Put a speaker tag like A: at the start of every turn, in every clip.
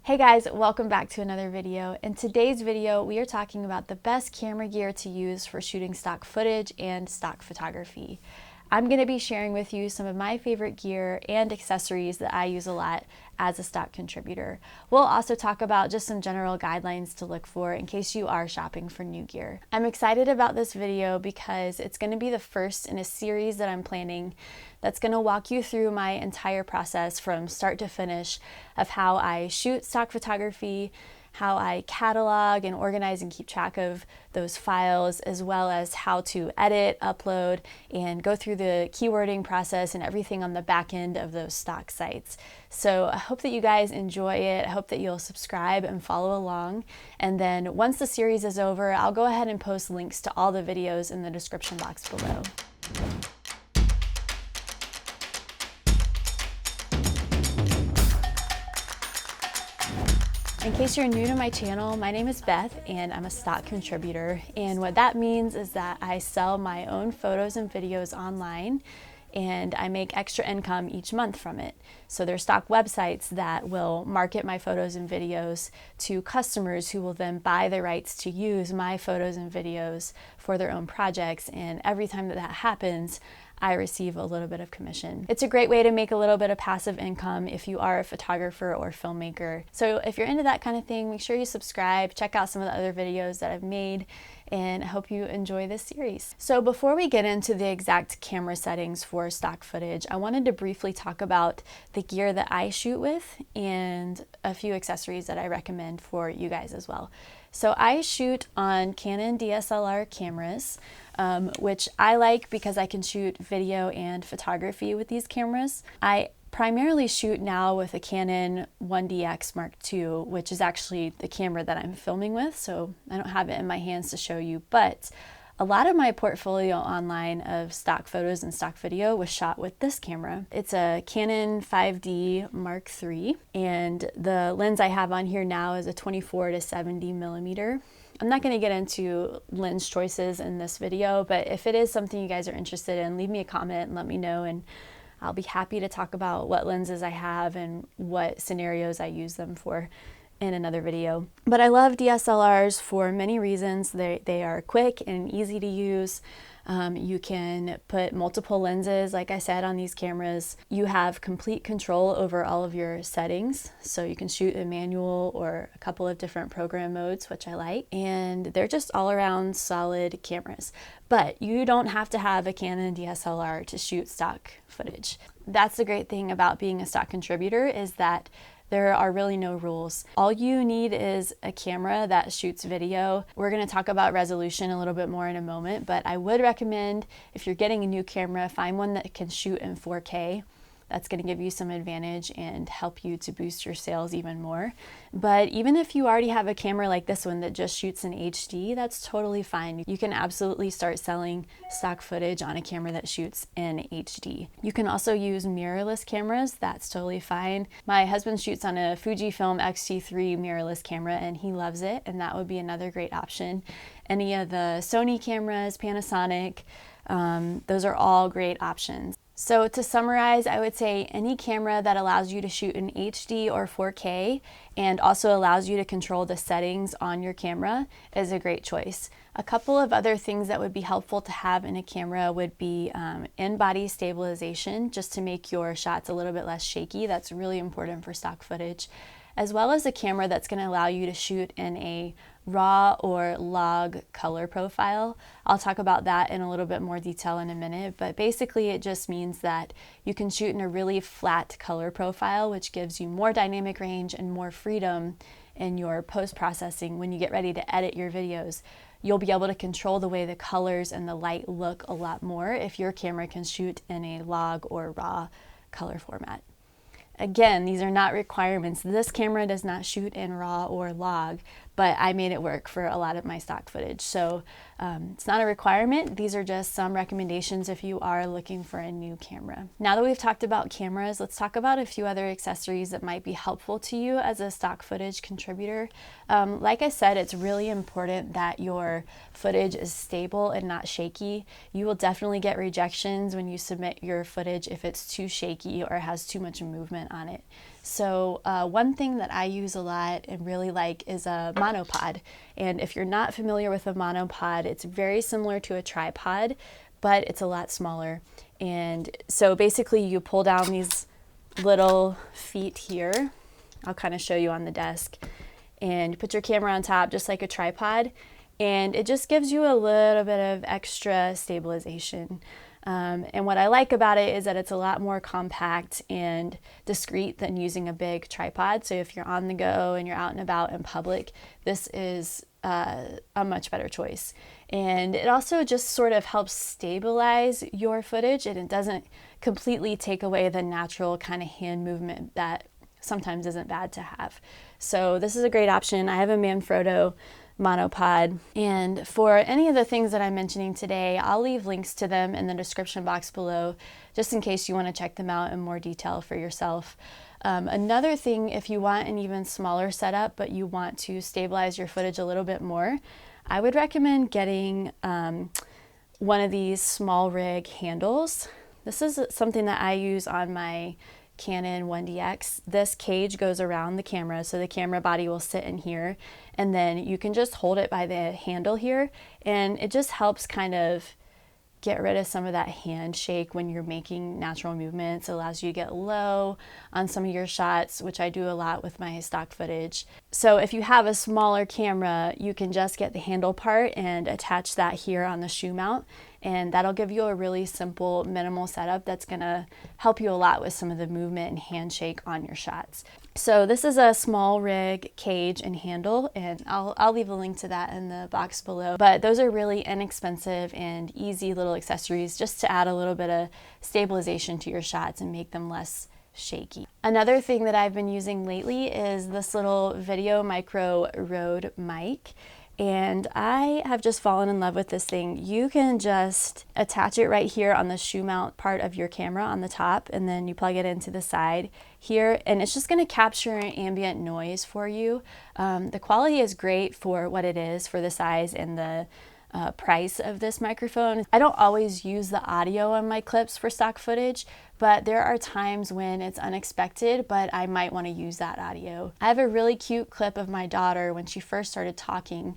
A: Hey guys, welcome back to another video. In today's video, we are talking about the best camera gear to use for shooting stock footage and stock photography. I'm going to be sharing with you some of my favorite gear and accessories that I use a lot as a stock contributor. We'll also talk about just some general guidelines to look for in case you are shopping for new gear. I'm excited about this video because it's going to be the first in a series that I'm planning that's going to walk you through my entire process from start to finish of how I shoot stock photography, how I catalog and organize and keep track of those files, as well as how to edit, upload, and go through the keywording process and everything on the back end of those stock sites. So I hope that you guys enjoy it. I hope that you'll subscribe and follow along. And then once the series is over, I'll go ahead and post links to all the videos in the description box below. In case you're new to my channel, my name is Beth and I'm a stock contributor. And what that means is that I sell my own photos and videos online and I make extra income each month from it. So there's stock websites that will market my photos and videos to customers who will then buy the rights to use my photos and videos for their own projects. And every time that happens, I receive a little bit of commission. It's a great way to make a little bit of passive income if you are a photographer or filmmaker. So if you're into that kind of thing, make sure you subscribe, check out some of the other videos that I've made, and I hope you enjoy this series. So before we get into the exact camera settings for stock footage, I wanted to briefly talk about the gear that I shoot with and a few accessories that I recommend for you guys as well. So I shoot on Canon DSLR cameras, which I like because I can shoot video and photography with these cameras. I primarily shoot now with a Canon 1DX Mark II, which is actually the camera that I'm filming with, so I don't have it in my hands to show you, but a lot of my portfolio online of stock photos and stock video was shot with this camera. It's a Canon 5D Mark III, and the lens I have on here now is a 24 to 70 millimeter. I'm not going to get into lens choices in this video, but if it is something you guys are interested in, leave me a comment and let me know, and I'll be happy to talk about what lenses I have and what scenarios I use them for in another video. But I love DSLRs for many reasons. They are quick and easy to use. You can put multiple lenses, like I said, on these cameras. You have complete control over all of your settings. So you can shoot in manual or a couple of different program modes, which I like. And they're just all around solid cameras. But you don't have to have a Canon DSLR to shoot stock footage. That's the great thing about being a stock contributor, is that there are really no rules. All you need is a camera that shoots video. We're going to talk about resolution a little bit more in a moment, but I would recommend, if you're getting a new camera, find one that can shoot in 4K. That's going to give you some advantage and help you to boost your sales even more. But even if you already have a camera like this one that just shoots in HD, that's totally fine. You can absolutely start selling stock footage on a camera that shoots in HD. You can also use mirrorless cameras. That's totally fine. My husband shoots on a Fujifilm X-T3 mirrorless camera and he loves it, and that would be another great option. Any of the Sony cameras, Panasonic, those are all great options. So to summarize, I would say any camera that allows you to shoot in HD or 4K and also allows you to control the settings on your camera is a great choice. A couple of other things that would be helpful to have in a camera would be in-body stabilization, just to make your shots a little bit less shaky. That's really important for stock footage, as well as a camera that's going to allow you to shoot in a raw or log color profile. I'll talk about that in a little bit more detail in a minute, but basically it just means that you can shoot in a really flat color profile, which gives you more dynamic range and more freedom in your post-processing. When you get ready to edit your videos, you'll be able to control the way the colors and the light look a lot more if your camera can shoot in a log or raw color format. Again, these are not requirements. This camera does not shoot in RAW or log, but I made it work for a lot of my stock footage. So it's not a requirement. These are just some recommendations if you are looking for a new camera. Now that we've talked about cameras, let's talk about a few other accessories that might be helpful to you as a stock footage contributor. Like I said, it's really important that your footage is stable and not shaky. You will definitely get rejections when you submit your footage if it's too shaky or has too much movement movement on it. So one thing that I use a lot and really like is a monopod. And if you're not familiar with a monopod, it's very similar to a tripod, but it's a lot smaller. And so basically you pull down these little feet here. I'll kind of show you on the desk. And you put your camera on top just like a tripod. And it just gives you a little bit of extra stabilization. And what I like about it is that it's a lot more compact and discreet than using a big tripod. So if you're on the go and you're out and about in public, this is a much better choice. And it also just sort of helps stabilize your footage, and it doesn't completely take away the natural kind of hand movement that sometimes isn't bad to have. So this is a great option. I have a Manfrotto monopod, and for any of the things that I'm mentioning today, I'll leave links to them in the description box below, just in case you want to check them out in more detail for yourself. Another thing, if you want an even smaller setup but you want to stabilize your footage a little bit more, I would recommend getting one of these small rig handles. This is something that I use on my Canon 1DX. This cage goes around the camera, so the camera body will sit in here, and then you can just hold it by the handle here, and it just helps kind of get rid of some of that hand shake when you're making natural movements. It allows you to get low on some of your shots, which I do a lot with my stock footage. So if you have a smaller camera, you can just get the handle part and attach that here on the shoe mount, and that'll give you a really simple, minimal setup that's gonna help you a lot with some of the movement and handshake on your shots. So this is a small rig cage and handle, and I'll leave a link to that in the box below. But those are really inexpensive and easy little accessories just to add a little bit of stabilization to your shots and make them less shaky. Another thing that I've been using lately is this little Video Micro Rode mic. And I have just fallen in love with this thing. You can just attach it right here on the shoe mount part of your camera on the top, and then you plug it into the side here, and it's just going to capture ambient noise for you. The quality is great for what it is, for the size and the price of this microphone. I don't always use the audio on my clips for stock footage, but there are times when it's unexpected, but I might want to use that audio. I have a really cute clip of my daughter when she first started talking,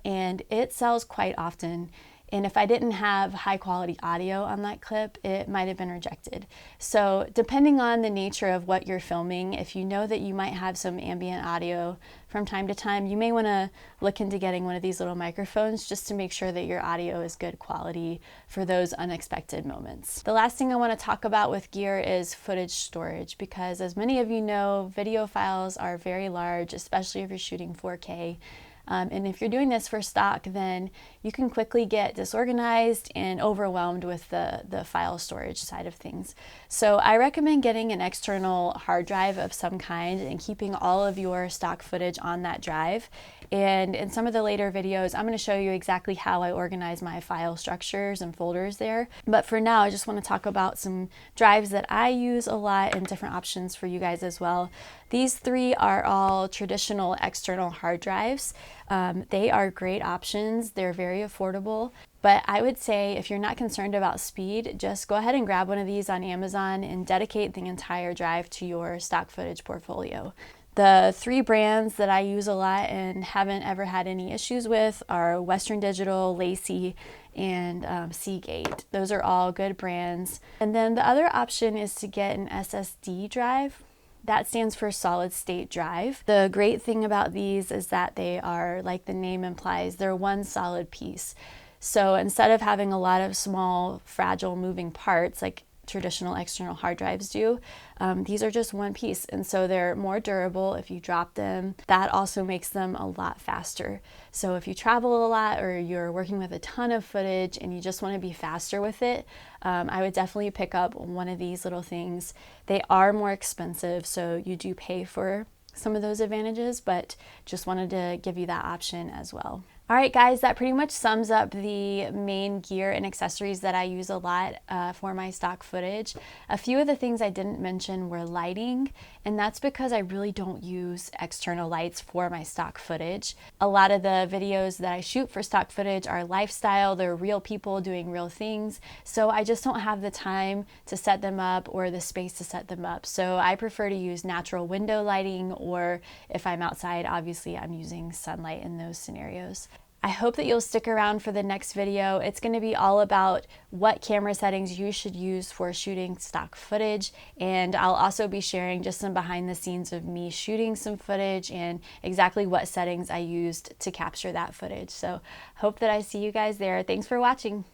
A: and it sells quite often. And if I didn't have high quality audio on that clip, it might have been rejected. So depending on the nature of what you're filming, if you know that you might have some ambient audio from time to time, you may want to look into getting one of these little microphones just to make sure that your audio is good quality for those unexpected moments. The last thing I want to talk about with gear is footage storage, because as many of you know, video files are very large, especially if you're shooting 4K. And if you're doing this for stock, then you can quickly get disorganized and overwhelmed with the file storage side of things. So I recommend getting an external hard drive of some kind and keeping all of your stock footage on that drive. And in some of the later videos, I'm going to show you exactly how I organize my file structures and folders there. But for now, I just want to talk about some drives that I use a lot and different options for you guys as well. These three are all traditional external hard drives. They are great options. They're very affordable. But I would say if you're not concerned about speed, just go ahead and grab one of these on Amazon and dedicate the entire drive to your stock footage portfolio. The three brands that I use a lot and haven't ever had any issues with are Western Digital, Lacey, and Seagate. Those are all good brands. And then the other option is to get an SSD drive. That stands for solid state drive. The great thing about these is that they are, like the name implies, they're one solid piece. So instead of having a lot of small, fragile moving parts like traditional external hard drives do, these are just one piece, and so they're more durable if you drop them. That also makes them a lot faster. So if you travel a lot or you're working with a ton of footage and you just want to be faster with it, I would definitely pick up one of these little things. They are more expensive, so you do pay for some of those advantages, but just wanted to give you that option as well. All right, guys, that pretty much sums up the main gear and accessories that I use a lot for my stock footage. A few of the things I didn't mention were lighting, and that's because I really don't use external lights for my stock footage. A lot of the videos that I shoot for stock footage are lifestyle, they're real people doing real things, so I just don't have the time to set them up or the space to set them up. So I prefer to use natural window lighting, or if I'm outside, obviously I'm using sunlight in those scenarios. I hope that you'll stick around for the next video. It's going to be all about what camera settings you should use for shooting stock footage, and I'll also be sharing just some behind the scenes of me shooting some footage and exactly what settings I used to capture that footage. So hope that I see you guys there. Thanks for watching.